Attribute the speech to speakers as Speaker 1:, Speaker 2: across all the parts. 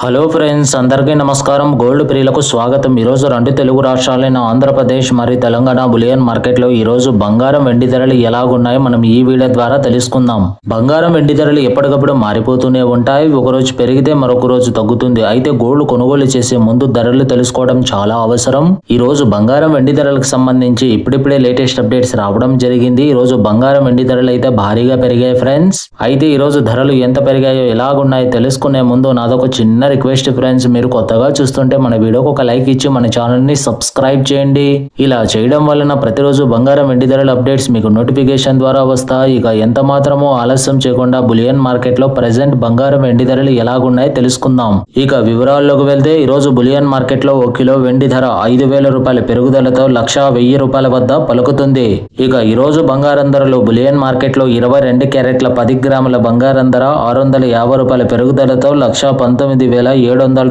Speaker 1: Hello friends, అందరికీ నమస్కారం. Gold ప్రియులకు స్వాగతం. ఈరోజు రెండు తెలుగు రాష్ట్రాలైన ఆంధ్రప్రదేశ్ మరియు తెలంగాణ బులియన్ మార్కెట్లో ఈరోజు బంగారం వెండి ధరలు ఎలాగున్నాయో మనం ఈ వీడియో ద్వారా తెలుసుకుందాం. బంగారం వెండి ధరలు ఎప్పటికప్పుడు మారిపోతూనే ఉంటాయి. ఒకరోజు పెరిగితే మరొక రోజు తగ్గుతుంది. అయితే గోల్డ్ కొనుగోలు చేసే ముందు ధరలు తెలుసుకోవడం చాలా అవసరం. ఈ రోజు బంగారం వెండి ధరలకు సంబంధించి ఇప్పుడిప్పుడే లేటెస్ట్ అప్డేట్స్ రావడం జరిగింది. ఈ రోజు బంగారం వెండి ధరలు అయితే భారీగా పెరిగాయి ఫ్రెండ్స్. అయితే ఈ రోజు ధరలు ఎంత పెరిగాయో ఎలాగున్నాయో తెలుసుకునే ముందు నాదొక చిన్న రిక్వెస్ట్ ఫ్రెండ్స్, మీరు కొత్తగా చూస్తుంటే మన వీడియోకి ఒక లైక్ ఇచ్చి మన ఛానల్ ని సబ్స్క్రైబ్ చేయండి. ఇలా చేయడం వలన ప్రతిరోజు బంగారం వెండి ధరల అప్డేట్స్ మీకు నోటిఫికేషన్ ద్వారా వస్తాయి. ఇక ఎంత మాత్రమో ఆలస్యం చేయకుండా బులియన్ మార్కెట్ లో ప్రెసెంట్ బంగారం వెండి ధరలు ఎలాగున్నాయో తెలుసుకుందాం. ఇక వివరాల్లోకి వెళ్తే ఈ రోజు బులియన్ మార్కెట్ లో 1 కిలో వెండి ధర 5,000 రూపాయల పెరుగుదలతో 1,10,000 రూపాయల వద్ద పలుకుతుంది. ఇక ఈ రోజు బంగారం ధరలు బులియన్ మార్కెట్ లో 22 క్యారెట్ల 10 గ్రాముల బంగారం ధర 650 రూపాయల పెరుగుదలతో 1,19,700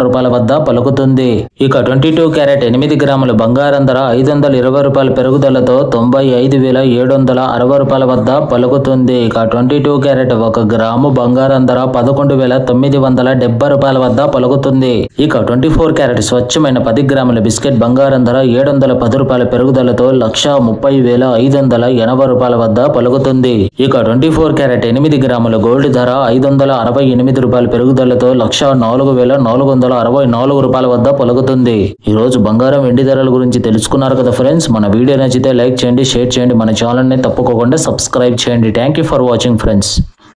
Speaker 1: రూపాయల వద్ద పలుకుతుంది. ఇక 22 క్యారెట్ 8 గ్రాముల బంగారం ధర 520 రూపాయల పెరుగుదలతో 95,760 రూపాయల వద్ద పలుకుతుంది. ఇక 22 క్యారెట్ 1 గ్రాము బంగారం ధర 11,970 రూపాయల వద్ద పలుకుతుంది. ఇక 24 క్యారెట్ స్వచ్ఛమైన 10 గ్రాముల బిస్కెట్ బంగారం ధర 710 రూపాయల పెరుగుదలతో 1,30,580 రూపాయల వద్ద పలుకుతుంది. ఇక 24 క్యారెట్ 8 గ్రాముల గోల్డ్ ధర 568 రూపాయల పెరుగుదలతో 1,04,464 రూపాయల వద్ద పలుకుతుంది. ఈ రోజు బంగారం వెండి ధరల గురించి తెలుసుకున్నారు కదా ఫ్రెండ్స్. మన వీడియో నచ్చితే లైక్ చేయండి, షేర్ చేయండి, మన ఛానల్ ని తప్పకుండా సబ్స్క్రైబ్ చేయండి. Thank you for watching friends.